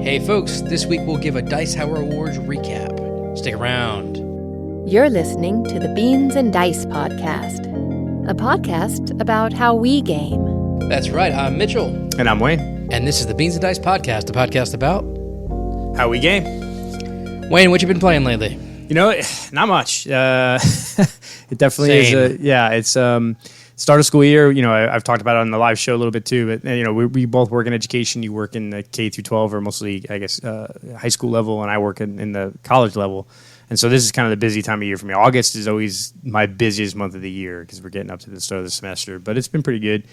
Hey folks, this week we'll give a Dice Tower Awards recap. Stick around. You're listening to the Beans and Dice podcast, a podcast about how we game. That's right, I'm Mitchell. And I'm Wayne. And this is the Beans and Dice podcast, a podcast about how we game. Wayne, what you been playing lately? You know, not much. It definitely Same. It's start of school year. You know, I've talked about it on the live show a little bit too. But you know, we both work in education. You work in the K through 12, or mostly, I guess, high school level, and I work in the college level. And so this is kind of the busy time of year for me. August is always my busiest month of the year because we're getting up to the start of the semester. But it's been pretty good.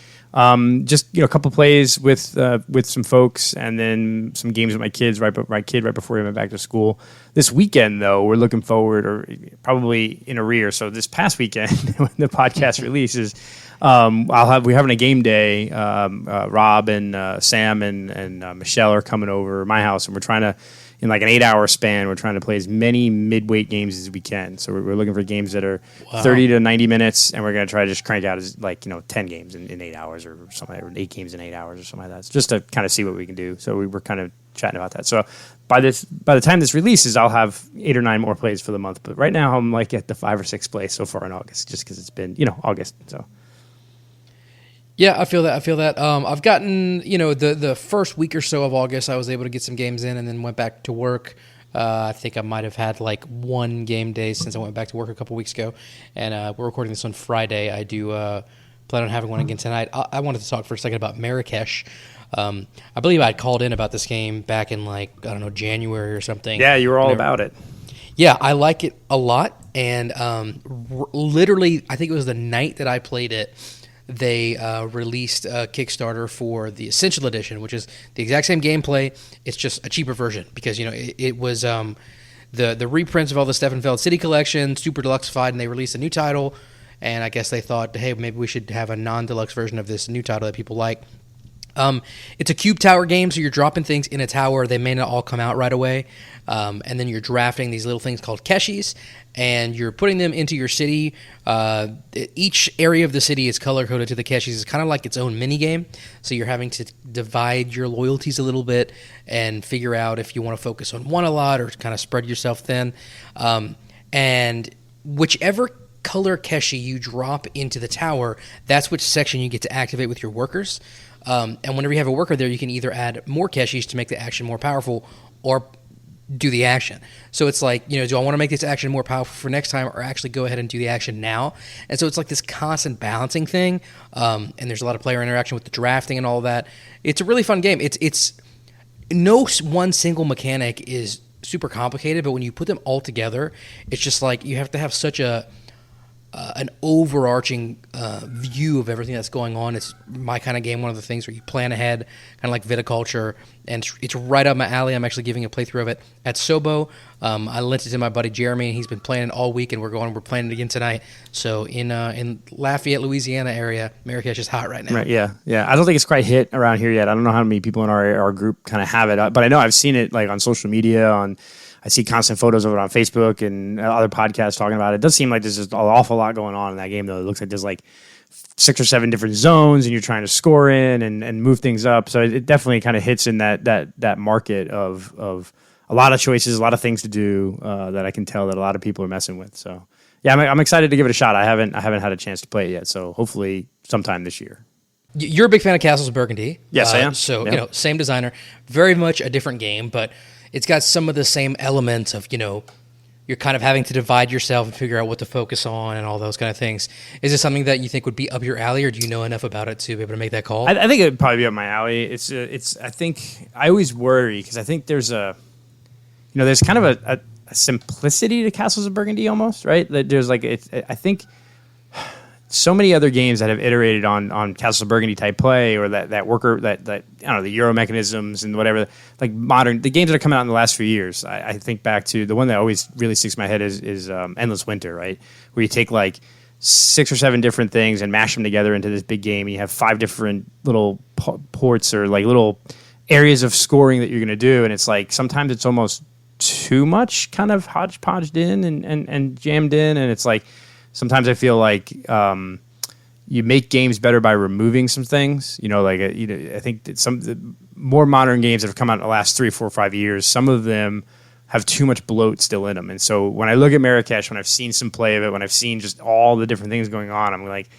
Just a couple plays with some folks, and then some games with my kids right before we went back to school. This weekend, though, we're looking forward, or probably in arrears. So this past weekend, when the podcast releases, we're having a game day. Rob and Sam and Michelle are coming over my house, and we're trying to, in like an 8-hour span, we're trying to play as many midweight games as we can. So we're looking for games that are 30 to 90 minutes, and we're going to try to just crank out 10 games in 8 hours or something, or 8 games in 8 hours or something like that. So just to kind of see what we can do. So we were kind of chatting about that. So by the time this releases, I'll have 8 or 9 more plays for the month. But right now I'm like at the 5 or 6 plays so far in August, just because it's been, August. So. Yeah, I feel that. I've gotten, the first week or so of August, I was able to get some games in and then went back to work. I think I might have had like one game day since I went back to work a couple weeks ago. And we're recording this on Friday. I do plan on having one again tonight. I wanted to talk for a second about Marrakesh. I believe I'd called in about this game back in January or something. Yeah, you were all about it. Yeah, I like it a lot. And literally, I think it was the night that I played it, they released a Kickstarter for the Essential Edition, which is the exact same gameplay. It's just a cheaper version because, it was the reprints of all the Steffenfeld City Collection, super deluxeified, and they released a new title. And I guess they thought, hey, maybe we should have a non-deluxe version of this new title that people like. It's a cube tower game, so you're dropping things in a tower. They may not all come out right away. And then you're drafting these little things called keshis, and you're putting them into your city. Each area of the city is color-coded to the keshis. It's kind of like its own mini-game. So you're having to divide your loyalties a little bit and figure out if you want to focus on one a lot or kind of spread yourself thin. And whichever color keshi you drop into the tower, that's which section you get to activate with your workers. And whenever you have a worker there, you can either add more keshis to make the action more powerful or do the action. So it's like, do I want to make this action more powerful for next time or actually go ahead and do the action now? And so it's like this constant balancing thing. And there's a lot of player interaction with the drafting and all of that. It's a really fun game. It's no one single mechanic is super complicated, but when you put them all together, it's just like you have to have such an overarching view of everything that's going on. It's my kind of game, one of the things where you plan ahead, kind of like viticulture, and it's right up my alley. I'm actually giving a playthrough of it at Sobo. I lent it to my buddy Jeremy, and he's been playing it all week, and we're playing it again tonight. So in Lafayette, Louisiana area, Marrakesh is hot right now. Right, yeah. I don't think it's quite hit around here yet. I don't know how many people in our group kind of have it, but I know I've seen it like on social media, I see constant photos of it on Facebook and other podcasts talking about it. It does seem like there's just an awful lot going on in that game, though. It looks like there's like 6 or 7 different zones, and you're trying to score in and move things up. So it definitely kind of hits in that market of a lot of choices, a lot of things to do that I can tell that a lot of people are messing with. So yeah, I'm excited to give it a shot. I haven't had a chance to play it yet, so hopefully sometime this year. You're a big fan of Castles of Burgundy. Yes, I am. So, yep. Same designer, very much a different game, but it's got some of the same elements of, you're kind of having to divide yourself and figure out what to focus on and all those kind of things. Is this something that you think would be up your alley, or do you know enough about it to be able to make that call? I think it would probably be up my alley. I think I always worry because I think there's there's kind of a simplicity to Castles of Burgundy almost, right? That there's I think so many other games that have iterated on Castle of Burgundy type play, or that worker that I don't know, the Euro mechanisms and whatever, like the games that are coming out in the last few years. I think back to the one that always really sticks in my head is Endless Winter, right? Where you take like 6 or 7 different things and mash them together into this big game, and you have 5 different little ports or like little areas of scoring that you're going to do, and it's like sometimes it's almost too much kind of hodgepodged in and jammed in, and it's like sometimes I feel like you make games better by removing some things. I think that more modern games that have come out in the last 3, 4, 5 years, some of them have too much bloat still in them. And so when I look at Marrakesh, when I've seen some play of it, when I've seen just all the different things going on, I'm like,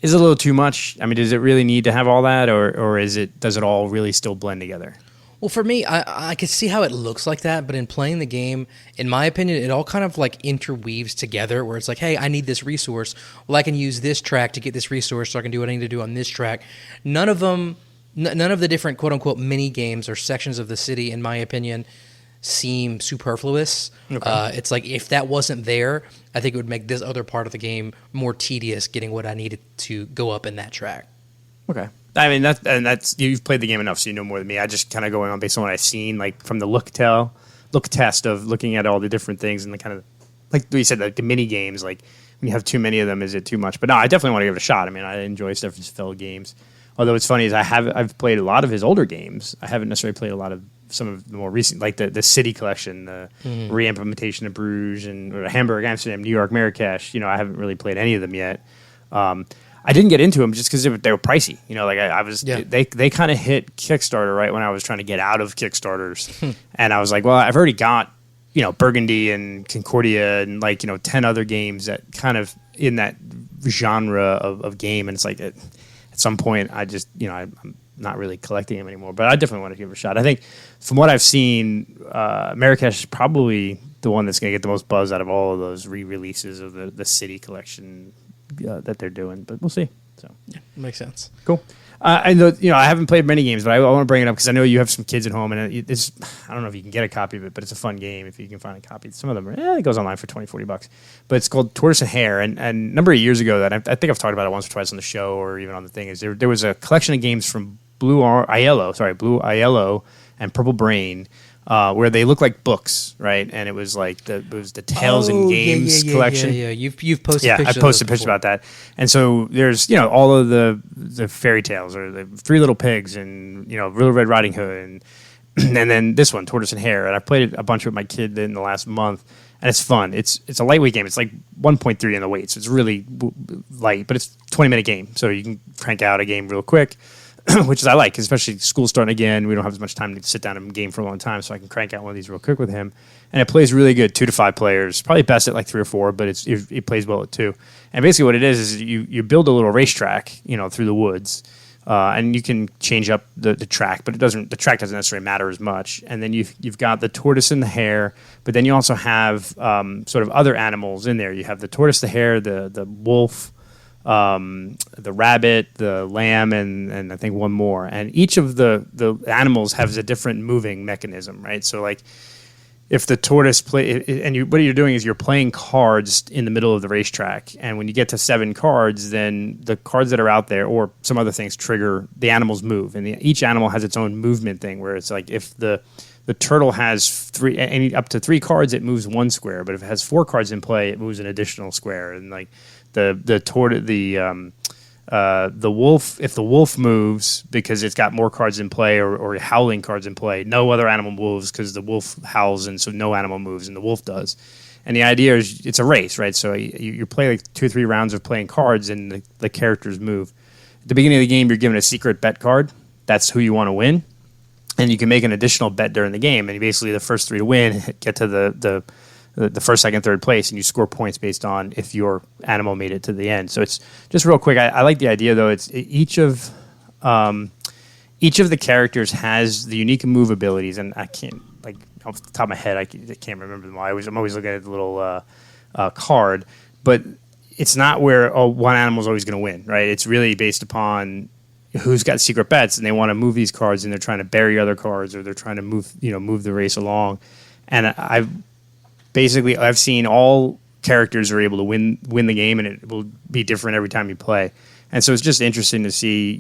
is it a little too much? I mean, does it really need to have all that, or does it all really still blend together? Well, for me, I could see how it looks like that, but in playing the game, in my opinion, it all kind of like interweaves together where it's like, hey, I need this resource. Well, I can use this track to get this resource so I can do what I need to do on this track. None of the different quote-unquote mini games or sections of the city, in my opinion, seem superfluous. Okay. It's like if that wasn't there, I think it would make this other part of the game more tedious getting what I needed to go up in that track. Okay. I mean, that's you've played the game enough, so you know more than me. I just kind of going on based on what I've seen, like from the look test of looking at all the different things and the kind of, like you said, like the mini games, like when you have too many of them, is it too much? But no, I definitely want to give it a shot. I mean, I enjoy Stephen's Feld games. Although it's funny is I've played a lot of his older games. I haven't necessarily played a lot of some of the more recent, like the City Collection, the re-implementation of Bruges and Hamburg, Amsterdam, New York, Marrakesh. I haven't really played any of them yet. I didn't get into them just because they were pricey. Like I was, they kind of hit Kickstarter right when I was trying to get out of Kickstarters, and I was like, well, I've already got Burgundy and Concordia and 10 other games that kind of in that genre of game, and it's like at some point I just I'm not really collecting them anymore. But I definitely want to give it a shot. I think from what I've seen, Marrakesh is probably the one that's going to get the most buzz out of all of those re-releases of the City Collection that they're doing, but we'll see. So yeah, makes sense. Cool. I know I haven't played many games, but I want to bring it up because I know you have some kids at home, and it's I don't know if you can get a copy of it, but it's a fun game if you can find a copy. Some of them it goes online for $20-$40, but it's called Tortoise and Hare. And a number of years ago, that I think I've talked about it once or twice on the show or even on the thing, is there was a collection of games from Blue Aiello and Purple Brain. Where they look like books, right? And it was like the Tales and Games collection. Yeah. You've posted. Yeah, pictures I posted pictures about that. And so there's all of the fairy tales, or the Three Little Pigs, and Little Red Riding Hood, and then this one, Tortoise and Hare. And I played it a bunch with my kid in the last month, and it's fun. It's a lightweight game. It's like 1.3 in the weight, so it's really light, but it's a 20-minute game, so you can crank out a game real quick. Which is I like, especially school's starting again. We don't have as much time to sit down and game for a long time, so I can crank out one of these real quick with him. And it plays really good, 2 to 5 players. Probably best at like 3 or 4, but it plays well at 2. And basically what it is you build a little racetrack, through the woods, and you can change up the track, but the track doesn't necessarily matter as much. And then you've got the tortoise and the hare, but then you also have sort of other animals in there. You have the tortoise, the hare, the wolf, the rabbit, the lamb, and I think one more. And each of the animals has a different moving mechanism, right? So like if the tortoise what you're doing is you're playing cards in the middle of the racetrack, and when you get to 7 cards, then the cards that are out there or some other things trigger the animals move, and each animal has its own movement thing, where it's like if the turtle has up to 3 cards, it moves 1 square, but if it has 4 cards in play, it moves an additional square. And like the wolf, if the wolf moves because it's got more cards in play or howling cards in play, no other animal moves because the wolf howls, and so no animal moves and the wolf does. And the idea is it's a race, right? So you play like 2 or 3 rounds of playing cards, and the characters move. At the beginning of the game, you're given a secret bet card. That's who you want to win. And you can make an additional bet during the game, and basically the first 3 to win get to the first, second, third place, and you score points based on if your animal made it to the end. So it's just real quick. I like the idea, though. It's each of the characters has the unique move abilities, and I can't, like off the top of my head, I can't remember them all. I'm always looking at the little card, but it's not where one animal is always going to win, right? It's really based upon who's got secret bets, and they want to move these cards, and they're trying to bury other cards, or they're trying to move the race along. And I've seen all characters are able to win the game, and it will be different every time you play. And so it's just interesting to see,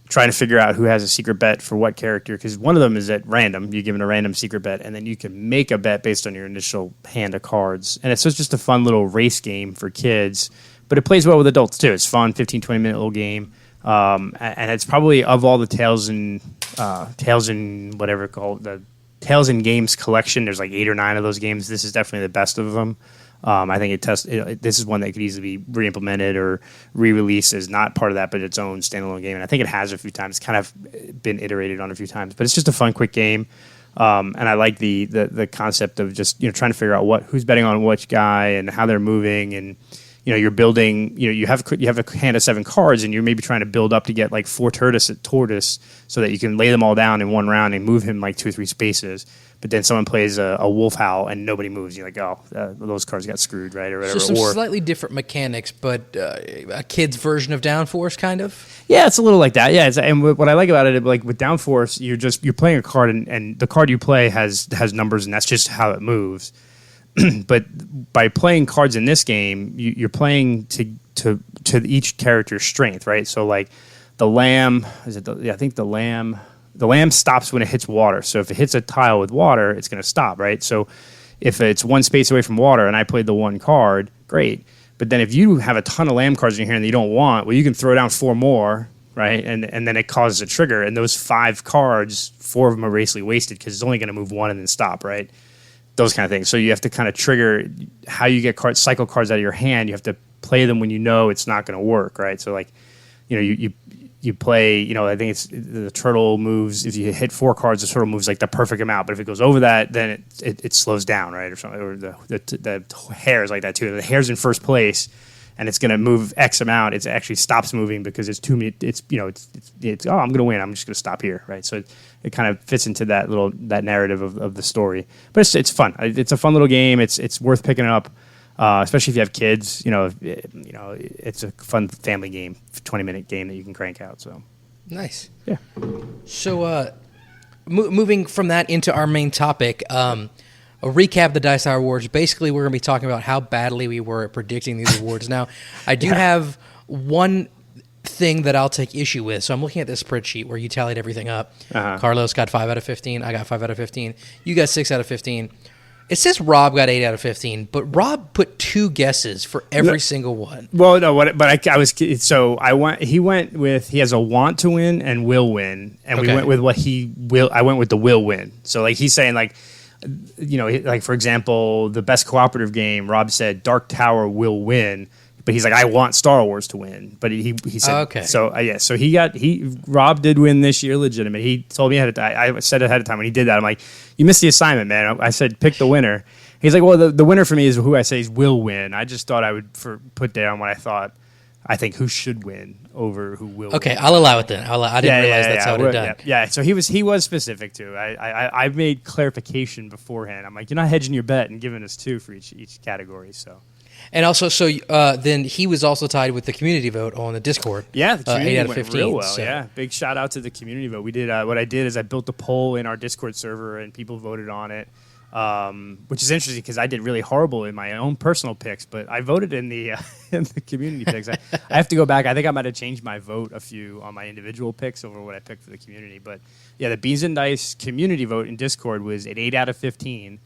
trying to figure out who has a secret bet for what character, because one of them is at random. You're given a random secret bet, and then you can make a bet based on your initial hand of cards. And it's just a fun little race game for kids, but it plays well with adults too. It's fun, 15, 20-minute little game. And it's probably, of all the Tales and whatever called the Tales and Games collection, there's like 8 or 9 of those games. This is definitely the best of them. I think this is one that could easily be re-implemented or re-released as not part of that, but its own standalone game. And I think it has a few times. It's kind of been iterated on a few times, but it's just a fun, quick game. And I like the concept of just trying to figure out who's betting on which guy and how they're moving, and you're building. You have a hand of 7 cards, and you're maybe trying to build up to get like 4 tortoise, so that you can lay them all down in one round and move him like 2 or 3 spaces. But then someone plays a wolf howl and nobody moves. You're like, those cards got screwed, right, or whatever. So some slightly different mechanics, but a kid's version of Downforce, kind of. Yeah, it's a little like that. Yeah, and what I like about it, like with Downforce, you're playing a card, and the card you play has numbers, and that's just how it moves. But by playing cards in this game, you're playing to each character's strength, right? So like the lamb, I think the lamb. The lamb stops when it hits water. So if it hits a tile with water, it's going to stop, right? So if it's 1 space away from water and I played the 1 card, great. But then if you have a ton of lamb cards in your hand that you don't want, well, you can throw down 4 more, right? And then it causes a trigger. And those 5 cards, 4 of them are basically wasted because it's only going to move 1 and then stop, right? Those kind of things. So you have to kind of trigger how you get cycle cards out of your hand. You have to play them when you know it's not going to work, right? So like, you play, I think it's the turtle moves. If you hit 4 cards, the turtle moves like the perfect amount. But if it goes over that, then it slows down, right, or something. Or the hare's like that too. The hare's in first place, and it's going to move X amount. It actually stops moving because it's too many. It's I'm going to win. I'm just going to stop here, right? So it kind of fits into that narrative of the story. But it's fun. It's a fun little game. It's worth picking up. Especially if you have kids, it's a fun family game, 20-minute game that you can crank out. So nice. Yeah. So moving from that into our main topic, a recap of the Dice Hour Awards. Basically, we're going to be talking about how badly we were at predicting these awards. Now, I do have one thing that I'll take issue with. So I'm looking at this spreadsheet where you tallied everything up. Carlos got 5 out of 15. I got 5 out of 15. You got 6 out of 15. It says Rob got 8 out of 15, but Rob put 2 guesses for every single one. Well, no, I was so he went with he has a want to win and will win, and we went with what he will. I went with the will win. So like he's saying like for example, the best cooperative game. Rob said Dark Tower will win, but he's like I want Star Wars to win. But he said okay. So so Rob did win this year, legitimate. He told me ahead of time. I said ahead of time when he did that. I'm like, you missed the assignment, man. I said pick the winner. He's like, well, the winner for me is who I say will win. I just thought I would put down what I think who should win over who will. Okay, win. I'll allow it then. I didn't realize that's how it's done. Yeah. So he was specific too. I made clarification beforehand. I'm like, you're not hedging your bet and giving us 2 for each category. So. And also, then he was also tied with the community vote on the Discord. Yeah, the community 8 out of went 15. real well. So. Yeah, big shout out to the community vote. We did what I did is I built a poll in our Discord server and people voted on it, which is interesting because I did really horrible in my own personal picks, but I voted in the in the community picks. I have to go back. I think I might have changed my vote a few on my individual picks over what I picked for the community. But yeah, the Beans and Dice community vote in Discord was an 8 out of 15.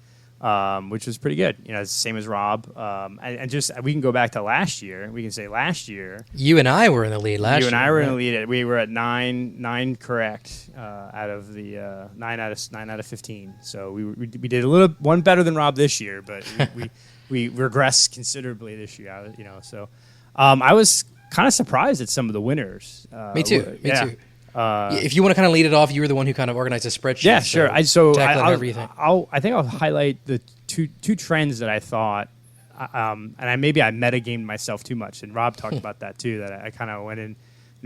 Which was pretty good. It's the same as Rob. And just we can go back to last year. We can say last year you and I were in the lead last year. You and I were in the lead. We were at nine correct out of the 9 out of 15. So we did one better than Rob this year, but we regressed considerably this year. So I was kind of surprised at some of the winners. Me too. Me too. If you want to kind of lead it off, you were the one who kind of organized the spreadsheet. Yeah, sure. I think I'll highlight the two trends that I thought, and I metagamed myself too much. And Rob talked about that too. That I kind of went in,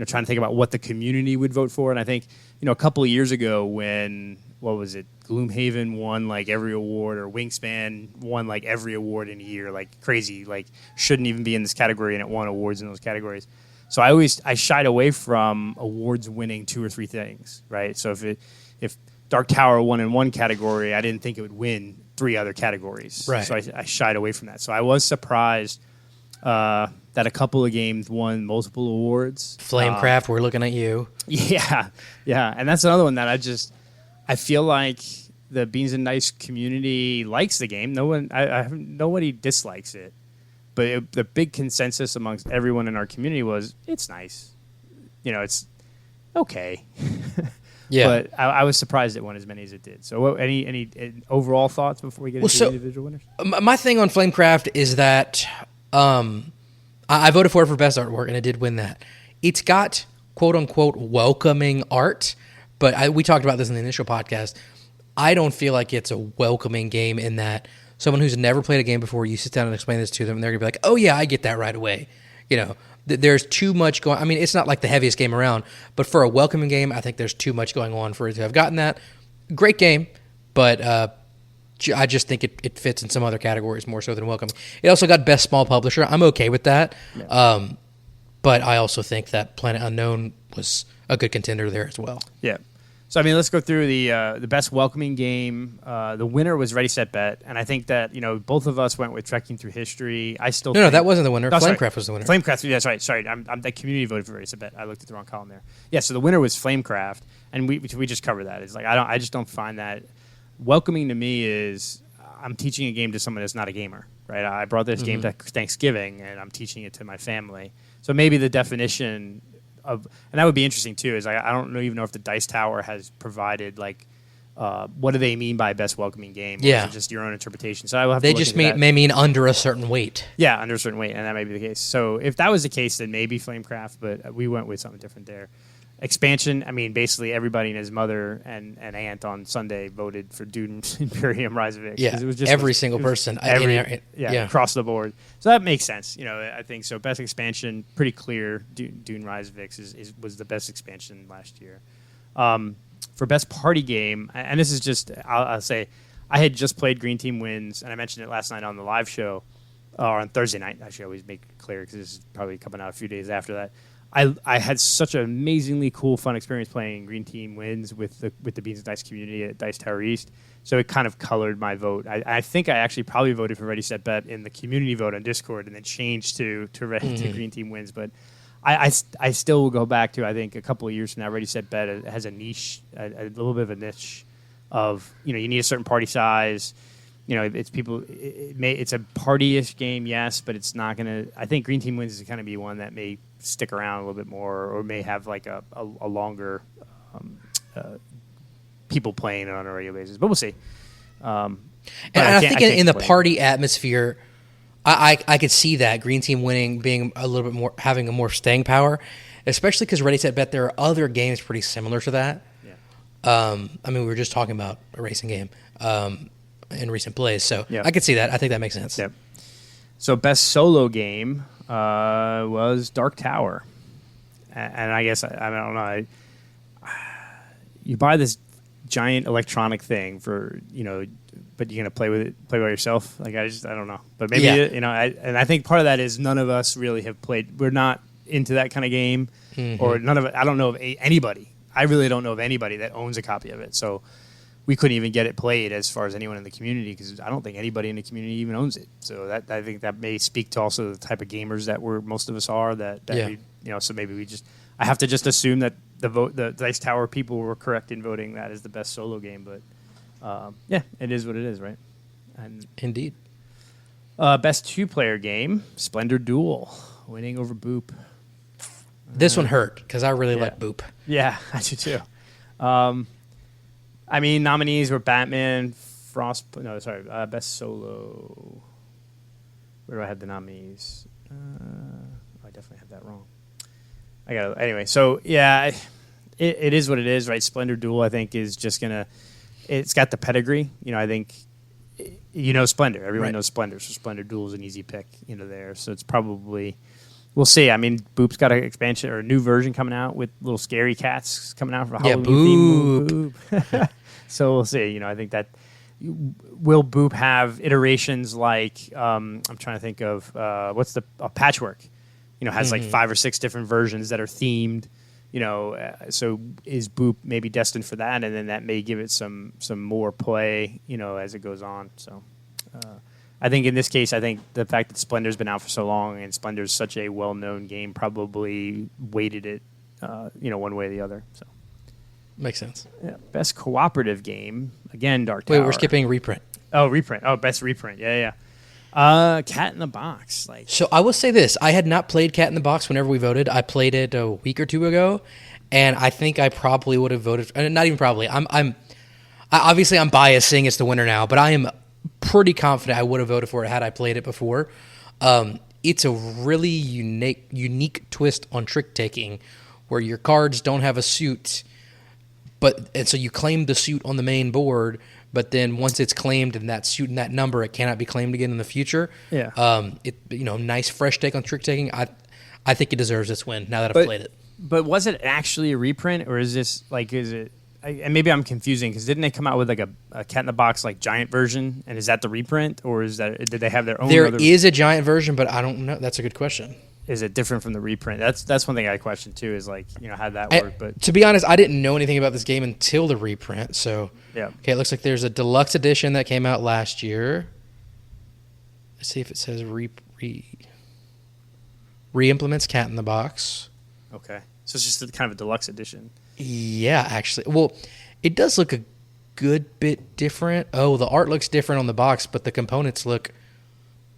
trying to think about what the community would vote for. And I think a couple of years ago when Gloomhaven won like every award, or Wingspan won like every award in a year, like crazy, like shouldn't even be in this category, and it won awards in those categories. So I shied away from awards winning 2 or 3 things, right? So if Dark Tower won in one category, I didn't think it would win 3 other categories. Right. So I shied away from that. So I was surprised that a couple of games won multiple awards. Flamecraft, we're looking at you. Yeah, and that's another one that I feel like the Beans and Dice community likes the game. Nobody dislikes it. But the big consensus amongst everyone in our community was, it's nice. It's okay. Yeah. But I was surprised it won as many as it did. So any overall thoughts before we get into the individual winners? My thing on Flamecraft is that I voted for it for best artwork, and it did win that. It's got quote unquote welcoming art, but we talked about this in the initial podcast. I don't feel like it's a welcoming game in that someone who's never played a game before, you sit down and explain this to them, and they're gonna be like, "Oh yeah, I get that right away." You know, there's too much going. I mean, it's not like the heaviest game around, but for a welcoming game, I think there's too much going on for it to have gotten that. Great game, but I just think it fits in some other categories more so than welcoming. It also got best small publisher. I'm okay with that, but I also think that Planet Unknown was a good contender there as well. Yeah. So, I mean, let's go through the best welcoming game. The winner was Ready, Set, Bet. And I think that, both of us went with Trekking Through History. No, that wasn't the winner. Flamecraft was the winner. Flamecraft, that's right. Sorry, I'm the community voted for Ready, Set, Bet. I looked at the wrong column there. Yeah, so the winner was Flamecraft. And we just covered that. It's like, I just don't find that. Welcoming to me is I'm teaching a game to someone that's not a gamer, right? I brought this game to Thanksgiving, and I'm teaching it to my family. So maybe the definition and that would be interesting too. Is I don't even know if the Dice Tower has provided what do they mean by best welcoming game? Or is it just your own interpretation? So I will have. They to just may mean under a certain weight. Yeah, under a certain weight, and that may be the case. So if that was the case, then maybe Flamecraft. But we went with something different there. Expansion. I mean, basically everybody and his mother and aunt on Sunday voted for Dune Imperium Rise of Ix. Yeah, it was just every single person. Across the board. So that makes sense. I think so. Best expansion, pretty clear. Dune Rise of Ix was the best expansion last year. For best party game, and this is just I'll say, I had just played Green Team Wins, and I mentioned it last night on the live show, or on Thursday night. Actually, I always make it clear because this is probably coming out a few days after that. I had such an amazingly cool, fun experience playing Green Team Wins with the Beans and Dice community at Dice Tower East. So it kind of colored my vote. I think I actually probably voted for Ready, Set, Bet in the community vote on Discord and then changed to Green Team Wins. But I still will go back to, I think, a couple of years from now, Ready, Set, Bet has a niche, a little bit of a niche of, you need a certain party size. It's people. It's a party-ish game, yes, but it's not gonna. I think Green Team Wins is going to be one that may stick around a little bit more, or may have like a longer people playing it on a regular basis. But we'll see. And I think in the party atmosphere, I could see that Green Team winning being a little bit more, having a more staying power, especially because Ready, Set, Bet. There are other games pretty similar to that. Yeah. I mean, we were just talking about a racing game. In recent plays, so I could see that. I think that makes sense. Yep. So best solo game was Dark Tower, and I guess I don't know. You buy this giant electronic thing for but you're gonna play with it, play by yourself. Like I don't know, but maybe and I think part of that is none of us really have played. We're not into that kind of game, or none of it. I don't know of anybody. I really don't know of anybody that owns a copy of it. So. We couldn't even get it played as far as anyone in the community because I don't think anybody in the community even owns it. So I think that may speak to also the type of gamers that most of us are. We, so maybe I have to just assume that the Dice Tower people were correct in voting that as the best solo game. But it is what it is, right? And indeed. Best 2-player game, Splendor Duel, winning over Boop. This one hurt because I really like Boop. Yeah, I do too. I mean, nominees were Batman, best solo. Where do I have the nominees? I definitely have that wrong. Anyway. So yeah, it is what it is, right? Splendor Duel, I think, is just gonna. It's got the pedigree, I think. Splendor. Everyone knows Splendor, so Splendor Duel is an easy pick, there. So it's probably. We'll see. I mean, Boop's got an expansion or a new version coming out with little scary cats coming out for Halloween theme. Boop. So we'll see. I think that will Boop have iterations like I'm trying to think of what's the Patchwork. Has like 5 or 6 different versions that are themed. So is Boop maybe destined for that, and then that may give it some more play. As it goes on. So. I think in this case, the fact that Splendor's been out for so long and Splendor's such a well-known game probably weighted it, one way or the other. So makes sense. Yeah. Best cooperative game, again, Dark Tower. Wait, we're skipping reprint. Oh, reprint. Oh, best reprint. Yeah. Cat in the Box. So I will say this: I had not played Cat in the Box whenever we voted. I played it a week or two ago, and I think I probably would have voted. Not even probably. Obviously I'm biased saying it's the winner now, but I am pretty confident I would have voted for it had I played it before. It's a really unique twist on trick taking, where your cards don't have a suit, and so you claim the suit on the main board. But then once it's claimed and that suit and that number, it cannot be claimed again in the future. Yeah. Nice fresh take on trick taking. I think it deserves its win now that I've played it. But was it actually a reprint, or is it? And maybe I'm confusing, because didn't they come out with like a Cat in the Box like giant version, and is that the reprint, or did they have their own? There is a giant version, but I don't know. That's a good question. Is it different from the reprint? That's one thing I question too. Is like, how that work? But to be honest, I didn't know anything about this game until the reprint. So yeah. Okay, it looks like there's a deluxe edition that came out last year. Let's see if it says re-implements Cat in the Box. Okay, so it's just kind of a deluxe edition. Yeah, actually. Well, it does look a good bit different. Oh, the art looks different on the box, but the components look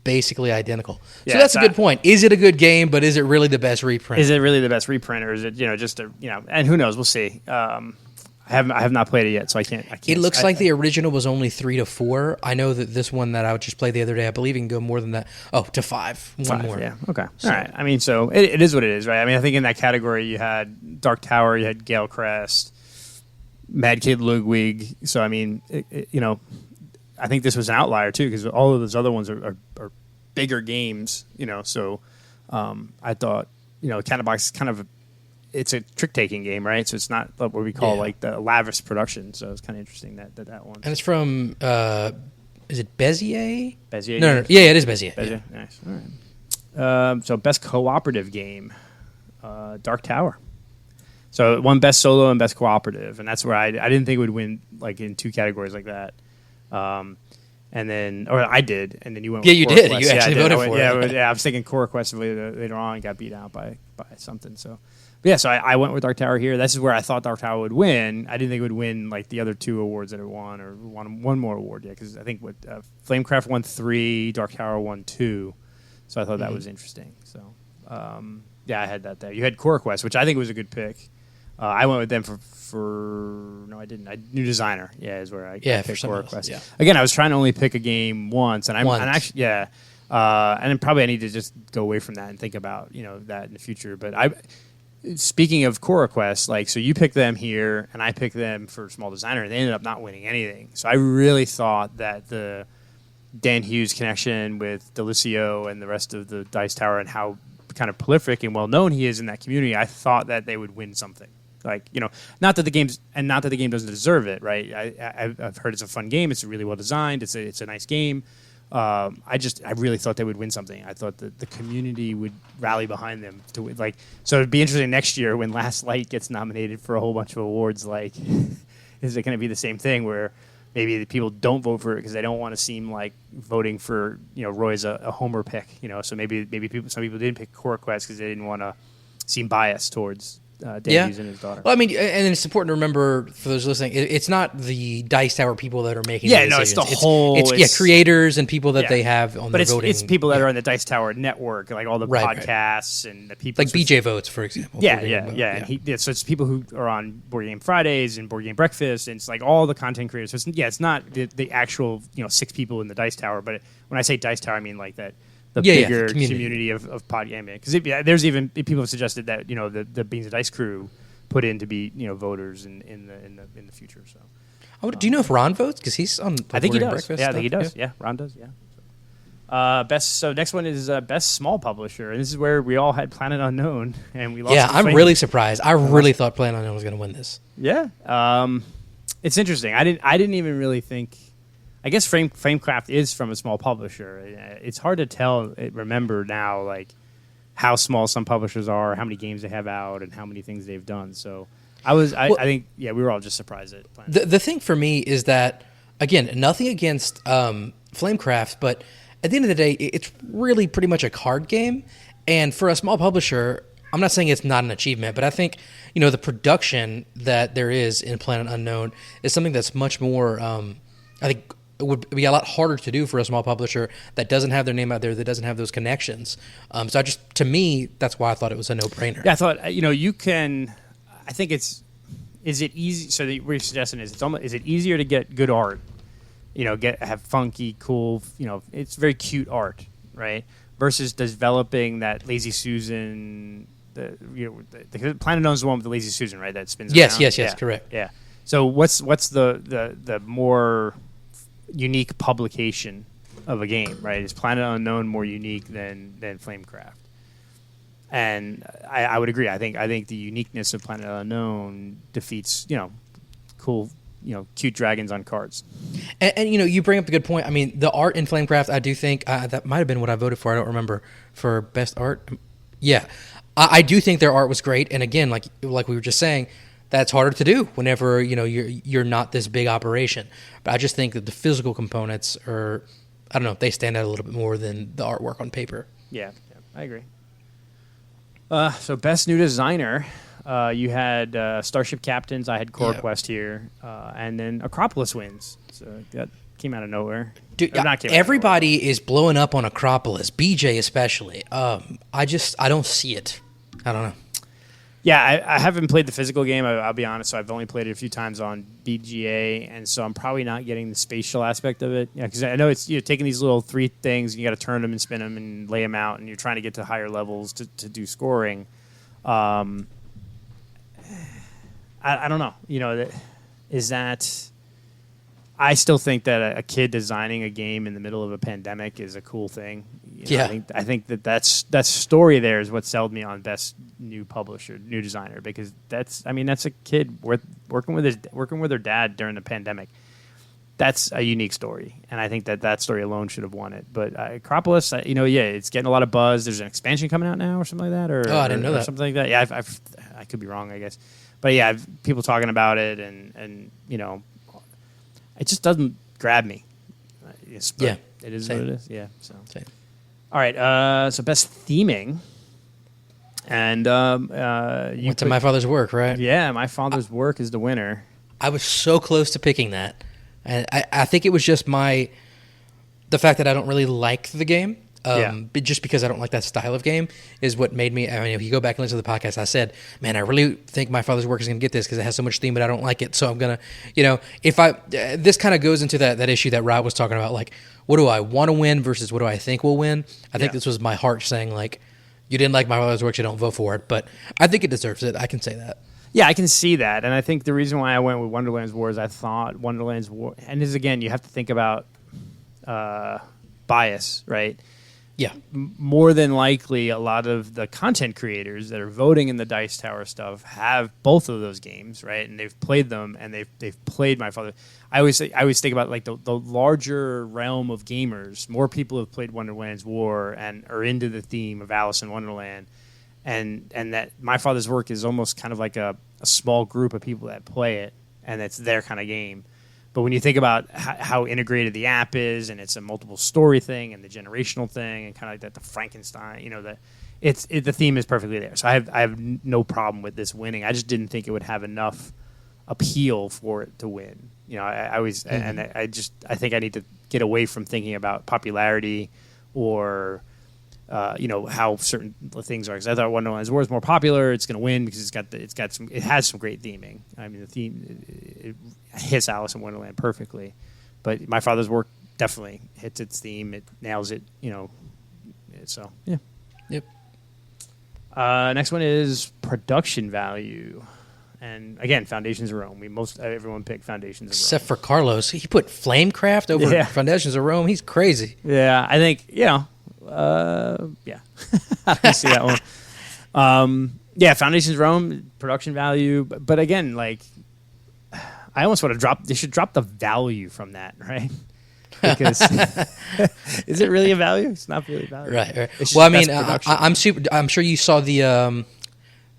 basically identical. Yeah, so that's a good point. Is it a good game, but is it really the best reprint? Is it really the best reprint, or is it, just a, and who knows? We'll see. I have not played it yet, so I can't. It looks like the original was only 3 to 4. I know that this one that I just played the other day, I believe you can go more than that. Oh, to 5. One more. Yeah. Okay. So, all right. I mean, so it is what it is, right? I mean, I think in that category you had Dark Tower, you had Gale Crest, Mad Kid Ludwig. So I mean, I think this was an outlier too, because all of those other ones are bigger games. So I thought Cat in the Box is kind of it's a trick taking game, right? So it's not what we call like the lavish production. So it's kind of interesting that one. And it's from is it Bezier? Bezier. No. Yeah, it is Bezier. Bezier. Yeah. Nice. All right. So best cooperative game, Dark Tower. So it won best solo and best cooperative, and that's where I didn't think it would win like in 2 categories like that. And then, or I did, and then you went. Yeah, with you Core did. Quest. You actually voted for it. Yeah, I was thinking Core Quest later on and got beat out by something. So, but yeah, so I went with Dark Tower here. This is where I thought Dark Tower would win. I didn't think it would win like the other 2 awards that it won, or one more award. Yeah, because I think Flamecraft won 3, Dark Tower won 2. So I thought that was interesting. So yeah, I had that there. You had Core Quest, which I think was a good pick. I went with them for no, I didn't. New Designer, is where I picked Core Quest. Yeah. Again, I was trying to only pick a game once, and and actually, and then probably I need to just go away from that and think about that in the future. But speaking of Core Quest, so you picked them here, and I picked them for Small Designer, and they ended up not winning anything. So I really thought that the Dan Hughes connection with Delicio and the rest of the Dice Tower, and how kind of prolific and well known he is in that community, I thought that they would win something. Not that the game doesn't deserve it, right? I've heard it's a fun game. It's really well designed. It's a nice game. I really thought they would win something. I thought that the community would rally behind them to win. So it'd be interesting next year when Last Light gets nominated for a whole bunch of awards. Is it going to be the same thing where maybe the people don't vote for it because they don't want to seem like voting for Roy's a homer pick? So maybe some people didn't pick Core Quest because they didn't want to seem biased towards Dan Hughes and his daughter. Well, I mean, and it's important to remember for those listening, it's not the Dice Tower people that are making the decisions. It's the whole... It's creators and people that they have on the voting. But it's people that are on the Dice Tower network, like all the podcasts and the people... Like BJ Votes, for example. And so it's people who are on Board Game Fridays and Board Game Breakfast, and it's like all the content creators. So it's not the actual 6 people in the Dice Tower, but when I say Dice Tower, I mean like that... The bigger community of pod gaming, because there's even people have suggested that the Beans and Dice crew put in to be voters in the future. So, do you know if Ron votes? Because he's on. I think he does. I think he does. Yeah, Ron does. Yeah. So next one is best small publisher, and this is where we all had Planet Unknown, and we lost. Yeah, I'm really surprised. I really thought Planet Unknown was going to win this. Yeah, it's interesting. I didn't even really think. I guess Flamecraft is from a small publisher. It's hard to remember now, how small some publishers are, how many games they have out, and how many things they've done. So I think we were all just surprised at Planet. The thing for me is that, again, nothing against Flamecraft, but at the end of the day, it's really pretty much a card game. And for a small publisher, I'm not saying it's not an achievement, but I think, the production that there is in Planet Unknown is something that's much more, I think, it would be a lot harder to do for a small publisher that doesn't have their name out there, that doesn't have those connections. To me, that's why I thought it was a no-brainer. Yeah, I thought, you can... I think is it easy? So what you're suggesting is is it easier to get good art? Have funky, cool. It's very cute art, right? Versus developing that Lazy Susan. The Planet Unknown is the one with the Lazy Susan, right? That spins. Yes, around. yes, correct. Yeah. So what's the more unique publication of a game, right? Is Planet Unknown more unique than Flamecraft? And I would agree. I think the uniqueness of Planet Unknown defeats, cool, cute dragons on cards. And you bring up a good point. I mean, the art in Flamecraft, I do think that might have been what I voted for. I don't remember for best art. Yeah, I do think their art was great. And again, like we were just saying, that's harder to do whenever you're not this big operation. But I just think that the physical components are, I don't know, they stand out a little bit more than the artwork on paper. Yeah, I agree. So best new designer, you had Starship Captains. I had Core Quest here, and then Acropolis wins. So that came out of nowhere. Dude, everybody is blowing up on Acropolis, BJ especially. I don't see it. I don't know. Yeah, I haven't played the physical game. I'll be honest. So I've only played it a few times on BGA, and so I'm probably not getting the spatial aspect of it. Yeah, because I know it's taking these little 3 things, and you got to turn them and spin them and lay them out, and you're trying to get to higher levels to do scoring. I don't know. Is that? I still think that a kid designing a game in the middle of a pandemic is a cool thing. I think that story there is what sold me on best new publisher, new designer, because that's a kid working with their dad during the pandemic. That's a unique story, and I think that story alone should have won it. But Acropolis, it's getting a lot of buzz. There's an expansion coming out now, or something like that, I didn't know that. Something like that. Yeah, I could be wrong, I guess, but yeah, people talking about it, and it just doesn't grab me. It is Same. what it is. Yeah. So. Same. All right. So best theming, and you went to My Father's Work, right? Yeah, My Father's Work is the winner. I was so close to picking that, and I think it was just the fact that I don't really like the game. But just because I don't like that style of game is what made me. I mean, if you go back and listen to the podcast, I said, "Man, I really think My Father's Work is going to get this because it has so much theme, but I don't like it." So I'm gonna, this kind of goes into that issue that Rob was talking about. Like, what do I want to win versus what do I think will win? I think this was my heart saying, like, you didn't like My Father's Work, you don't vote for it. But I think it deserves it. I can say that. Yeah, I can see that, and I think the reason why I went with Wonderland's War is I thought Wonderland's War, and this again, you have to think about bias, right? Yeah. More than likely, a lot of the content creators that are voting in the Dice Tower stuff have both of those games, right? And they've played them, and they've played My Father. I always think about like the larger realm of gamers. More people have played Wonderland's War and are into the theme of Alice in Wonderland, and that My Father's Work is almost kind of like a small group of people that play it, and it's their kind of game. But when you think about how integrated the app is, and it's a multiple story thing, and the generational thing, and kind of like that, the Frankenstein, the theme is perfectly there. So I have no problem with this winning. I just didn't think it would have enough appeal for it to win. I think I need to get away from thinking about popularity or how certain things are. Because I thought Wonderland's War is more popular. It's going to win because it has some great theming. I mean, the theme it hits Alice in Wonderland perfectly, but My Father's Work definitely hits its theme. It nails it. So yeah. Yep. Next one is production value, and again, Foundations of Rome. Everyone picked Foundations of Rome except for Carlos. He put Flamecraft over Foundations of Rome. He's crazy. Yeah, I think yeah. I see that one. Foundations of Rome, production value, but again, like, I almost want to they should drop the value from that, right? Because is it really a value? It's not really a value. Right. Well, I mean, I'm sure you saw the,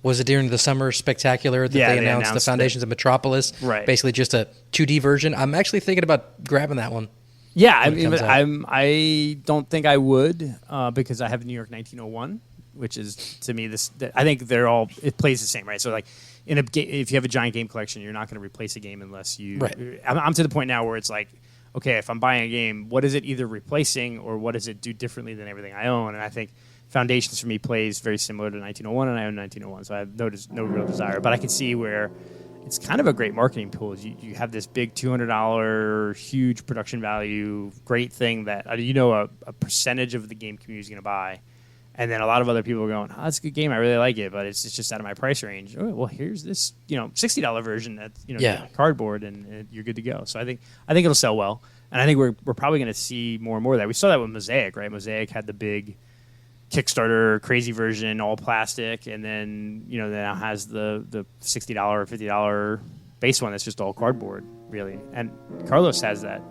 was it during the summer spectacular that they announced the Foundations of Metropolis? Right. Basically just a 2D version. I'm actually thinking about grabbing that one. Yeah, I don't think I would because I have New York 1901, which is, to me, I think it plays the same, right? So like if you have a giant game collection, you're not going to replace a game unless you. Right. I'm to the point now where it's like, okay, if I'm buying a game, what is it either replacing or what does it do differently than everything I own? And I think Foundations for me plays very similar to 1901, and I own 1901, so I have no real desire. But I can see where it's kind of a great marketing tool. You have this big $200 huge production value, great thing that a percentage of the game community is going to buy. And then a lot of other people are going, oh, that's a good game. I really like it, but it's just out of my price range. Oh, well, here's this, $60 version that's cardboard, and you're good to go. So I think it'll sell well, and I think we're probably going to see more and more of that. We saw that with Mosaic, right? Mosaic had the big Kickstarter crazy version, all plastic, and then now has the $60 or $50 base one that's just all cardboard, really. And Carlos has that.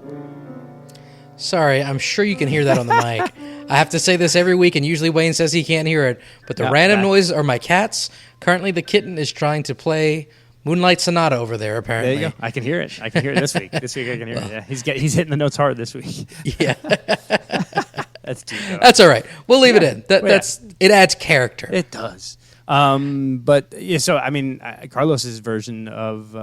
Sorry, I'm sure you can hear that on the mic. I have to say this every week, and usually Wayne says he can't hear it, but the random noises are my cats. Currently, the kitten is trying to play Moonlight Sonata over there, apparently. There you go. I can hear it. This week. This week I can hear it. Yeah, he's hitting the notes hard this week. Yeah. That's too good. That's all right. We'll leave it in. It adds character. It does. But yeah, so I mean, Carlos's version of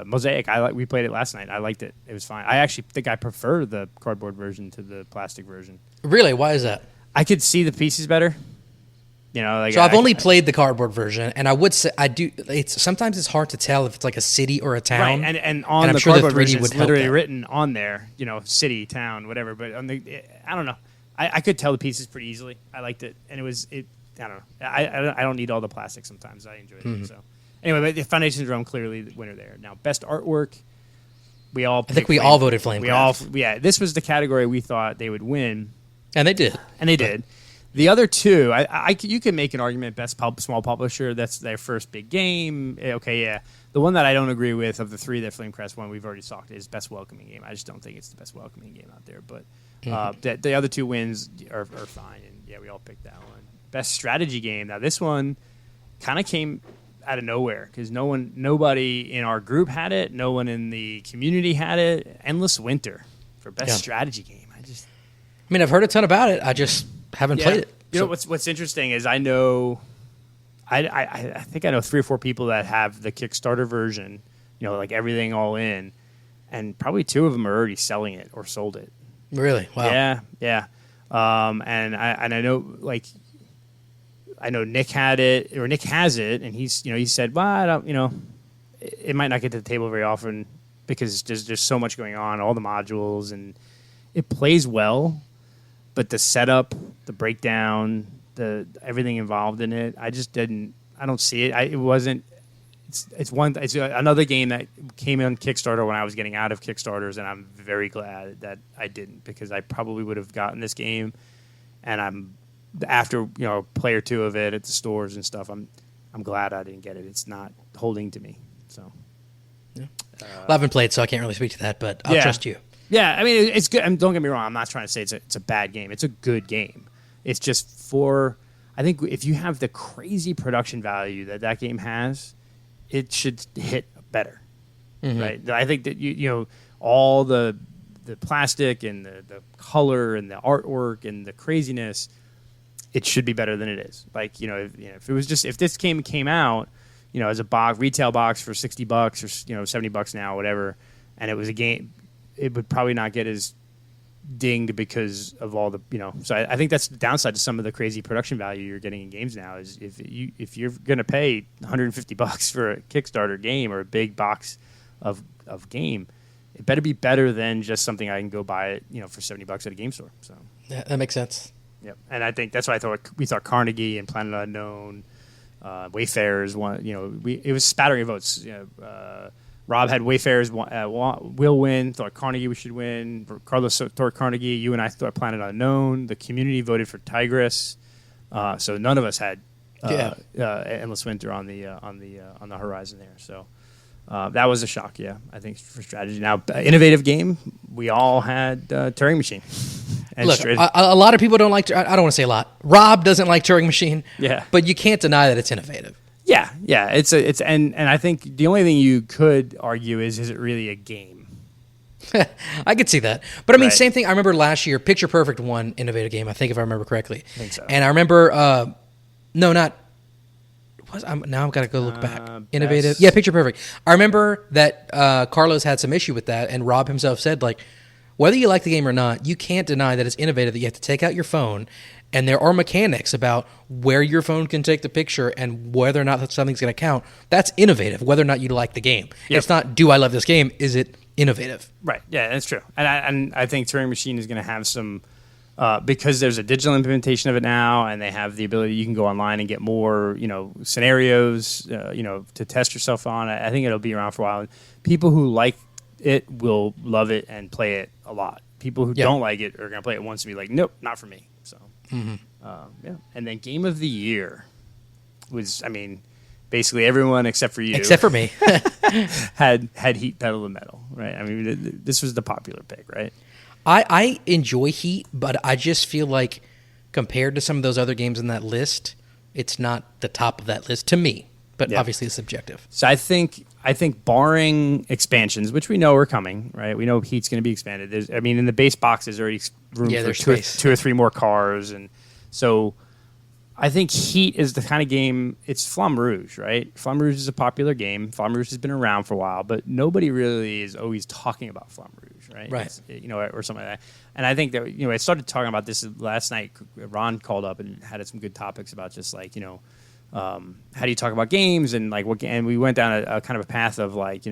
Mosaic, we played it last night. I liked it. It was fine. I actually think I prefer the cardboard version to the plastic version. Really? Why is that? I could see the pieces better. So I've only played the cardboard version, and I would say I do. Sometimes it's hard to tell if it's like a city or a town. Right, and on the cardboard version, it's literally written on there, city, town, whatever. But on I don't know. I could tell the pieces pretty easily. I liked it, and I don't know. I don't need all the plastic sometimes. I enjoyed it. So anyway, but the Foundations Realm clearly the winner there. Now, best artwork, I think we all voted Flamecraft. This was the category we thought they would win, and they did. The other two, you can make an argument. Best small publisher, that's their first big game. Okay, yeah. The one that I don't agree with of the three that Flamecraft won, we've already talked, is best welcoming game. I just don't think it's the best welcoming game out there. But the other two wins are fine, and yeah, we all picked that one. Best strategy game. Now this one kind of came out of nowhere because nobody in our group had it. No one in the community had it. Endless Winter for best strategy game. I've heard a ton about it. I just haven't played it. You know what's interesting is I know, I think I know 3 or 4 people that have the Kickstarter version, like everything all in, and probably 2 of them are already selling it or sold it. Really? Wow. Yeah. And I know I know Nick had it, or Nick has it, and he said, well, I don't, it might not get to the table very often because there's so much going on, all the modules, and it plays well. But the setup, the breakdown, everything involved in it, I don't see it. It's another game that came on Kickstarter when I was getting out of Kickstarters, and I'm very glad that I didn't, because I probably would have gotten this game, and after a play or 2 of it at the stores and stuff, I'm glad I didn't get it. It's not holding to me. So, I haven't played, so I can't really speak to that, but I'll trust you. Yeah, I mean, it's good. Don't get me wrong. I'm not trying to say it's a bad game. It's a good game. It's just I think if you have the crazy production value that game has, it should hit better, right? I think that all the plastic and the color and the artwork and the craziness, it should be better than it is. Like if it was just, if this game came out, as a retail box for $60 or $70 now, whatever, and it was a game, it would probably not get as dinged because of all the So I think that's the downside to some of the crazy production value you're getting in games now. Is if you're going to pay $150 for a Kickstarter game or a big box of game, it better be better than just something I can go buy it for $70 at a game store. So yeah, that makes sense. Yep, and I think that's why we thought Carnegie and Planet Unknown, Wayfarers won. It was spattering of votes. Rob had Wayfarers will win. Thought Carnegie we should win. Carlos thought Carnegie. You and I thought Planet Unknown. The community voted for Tigris. So none of us had Endless Winter on the horizon there. So that was a shock. Yeah, I think for strategy. Now, innovative game. We all had Turing Machine. And look, a lot of people don't like. I don't want to say a lot. Rob doesn't like Turing Machine. Yeah, but you can't deny that it's innovative. Yeah. It's and I think the only thing you could argue is it really a game? I could see that, but I mean, same thing. I remember last year, Picture Perfect won innovative game. I think if I remember correctly. I think so. And I remember, now I've got to go look back. Innovative, Picture Perfect. I remember that Carlos had some issue with that, and Rob himself said, like, whether you like the game or not, you can't deny that it's innovative. That you have to take out your phone And there are mechanics about where your phone can take the picture and whether or not something's going to count. That's innovative, whether or not you like the game. Yep. It's not, do I love this game? Is it innovative? Right. Yeah, that's true. And I think Turing Machine is going to have some, because there's a digital implementation of it now, and they have the ability, you can go online and get more, scenarios, to test yourself on. I think it'll be around for a while. People who like it will love it and play it a lot. People who don't like it are going to play it once and be like, nope, not for me. So, And then Game of the Year was, basically everyone except for you. Except for me. had Heat Pedal to Metal, right? I mean, this was the popular pick, right? I enjoy Heat, but I just feel like compared to some of those other games in that list, it's not the top of that list to me. But obviously it's subjective. So I think barring expansions, which we know are coming, right? We know Heat's going to be expanded. In the base box, there's already room for two or three more cars. And so I think Heat is the kind of game, it's Flamme Rouge, right? Flamme Rouge is a popular game. Flamme Rouge has been around for a while, but nobody really is always talking about Flamme Rouge, right? Right. Or something like that. And I think that, I started talking about this last night. Ron called up and had some good topics about just like, how do you talk about games and like what? And we went down a kind of a path of like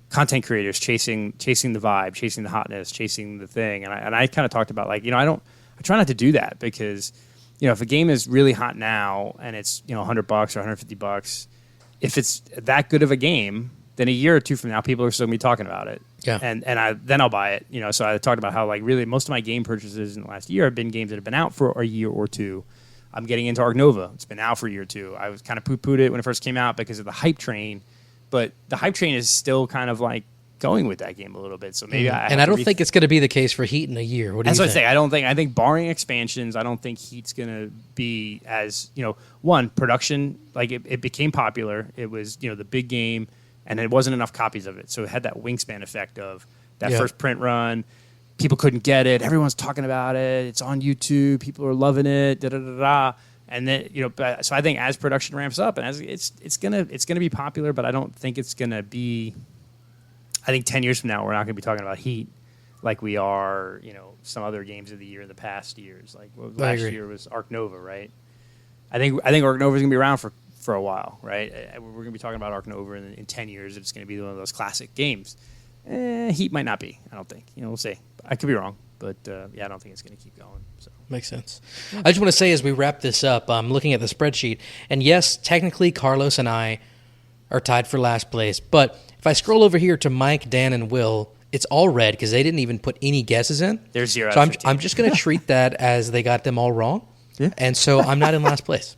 content creators chasing the vibe, chasing the hotness, chasing the thing. And I kind of talked about like I try not to do that because if a game is really hot now and it's $100 or $150, if it's that good of a game, then a year or two from now people are still gonna be talking about it. Yeah. And then I'll buy it. So I talked about how like really most of my game purchases in the last year have been games that have been out for a year or two. I'm getting into Ark Nova. It's been out for a year or two. I was kind of poo-pooed it when it first came out because of the hype train, but the hype train is still kind of like going with that game a little bit. So maybe I don't think it's going to be the case for Heat in a year. What do you think? That's what I say. I think barring expansions, I don't think Heat's going to be as production. Like it became popular. It was the big game, and it wasn't enough copies of it, so it had that wingspan effect of that first print run. People couldn't get it. Everyone's talking about it. It's on YouTube. People are loving it. Da da da da. And then so I think as production ramps up and as it's gonna be popular, but I don't think it's gonna be. I think 10 years from now we're not gonna be talking about Heat like we are some other games of the year in the past years. Like last year was Ark Nova, right? I think Ark Nova is gonna be around for a while, right? We're gonna be talking about Ark Nova in 10 years. It's gonna be one of those classic games. Heat might not be. I don't think. We'll see. I could be wrong, but I don't think it's going to keep going. So makes sense. I just want to say as we wrap this up, I'm looking at the spreadsheet, and yes, technically Carlos and I are tied for last place. But if I scroll over here to Mike, Dan, and Will, it's all red because they didn't even put any guesses in. There's 0. So I'm just going to treat that as they got them all wrong, and so I'm not in last place.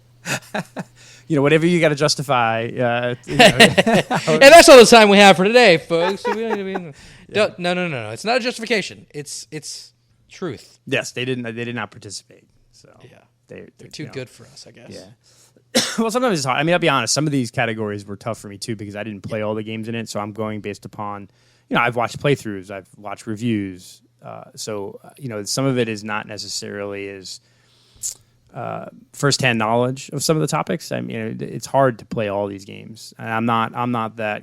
Whatever you got to justify. And that's all the time we have for today, folks. So no. It's not a justification. It's truth. Yes, they did not participate. So yeah, they're too good for us, I guess. Yeah. Well, sometimes it's hard. I'll be honest. Some of these categories were tough for me too because I didn't play all the games in it. So I'm going based upon, I've watched playthroughs, I've watched reviews. So some of it is not necessarily as first-hand knowledge of some of the topics. It's hard to play all these games. And I'm not that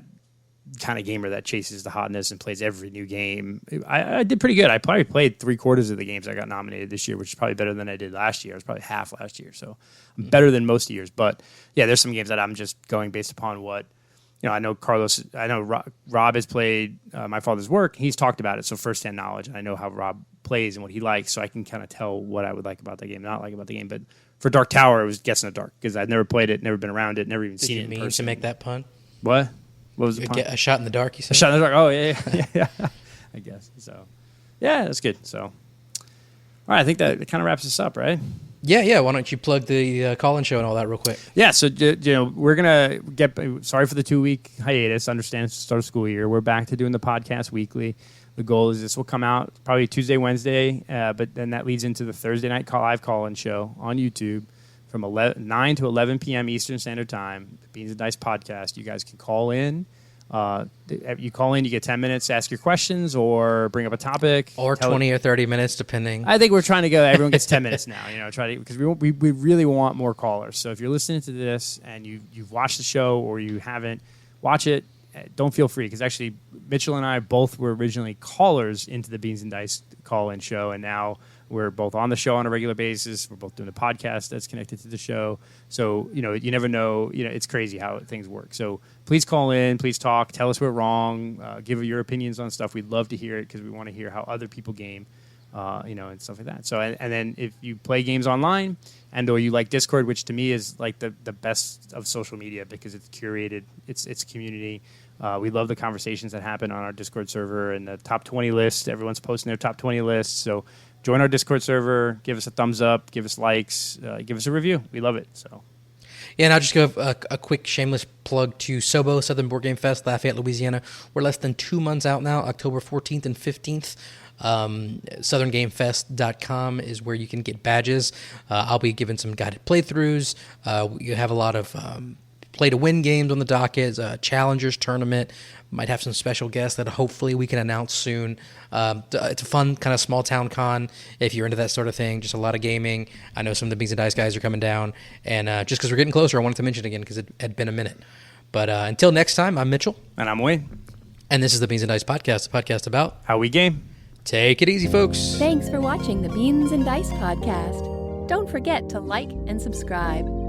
kind of gamer that chases the hotness and plays every new game. I did pretty good. I probably played 3/4 of the games I got nominated this year, which is probably better than I did last year. I was probably half last year, so I'm better than most years. But yeah, there's some games that I'm just going based upon what I know. Rob has played My Father's Work. He's talked about it, so first-hand knowledge. And I know how Rob plays and what he likes, so I can kind of tell what I would like about that game, not like about the game. But for Dark Tower, it was guessing the dark because I'd never played it, never been around it, never even seen it in person. Did you mean to make that pun? What? What was the pun? A shot in the dark, you said? A shot in the dark. Oh, yeah. I guess. So, yeah, that's good. So, all right, I think that kind of wraps us up, right? Yeah. Why don't you plug the call-in show and all that real quick? Yeah, so, we're going to get – sorry for the 2-week hiatus. Understand it's the start of school year. We're back to doing the podcast weekly. The goal is this will come out probably Tuesday, Wednesday, but then that leads into the Thursday night live call-in show on YouTube from 9 to 11 p.m. Eastern Standard Time, the Beans and Dice podcast. You guys can call in. You call in, you get 10 minutes to ask your questions or bring up a topic. Or 20 or 30 minutes, depending. I think we're trying to go, everyone gets 10 minutes now, because we really want more callers. So if you're listening to this and you've watched the show or you haven't, watch it. Don't feel free, because actually Mitchell and I both were originally callers into the Beans and Dice call-in show, and now We're both on the show on a regular basis. We're both doing a podcast that's connected to the show. So, you never know. It's crazy how things work. So please call in. Please talk. Tell us we're wrong. Give your opinions on stuff. We'd love to hear it because we want to hear how other people game, and stuff like that. So, and then if you play games online or you like Discord, which to me is like the best of social media because it's curated, it's community. We love the conversations that happen on our Discord server and the top 20 list. Everyone's posting their top 20 lists. So join our Discord server, give us a thumbs up, give us likes, give us a review. We love it. So. Yeah, and I'll just give a quick shameless plug to SOBO, Southern Board Game Fest, Lafayette, Louisiana. We're less than 2 months out now, October 14th and 15th. SouthernGameFest.com is where you can get badges. I'll be giving some guided playthroughs. You have a lot of play-to-win games on the docket, Challengers tournament. Might have some special guests that hopefully we can announce soon. It's a fun kind of small-town con if you're into that sort of thing, just a lot of gaming. I know some of the Beans and Dice guys are coming down, and just because we're getting closer, I wanted to mention it again because it had been a minute. But until next time, I'm Mitchell. And I'm Wayne. And this is the Beans and Dice Podcast, a podcast about how we game. Take it easy, folks. Thanks for watching the Beans and Dice podcast. Don't forget to like and subscribe.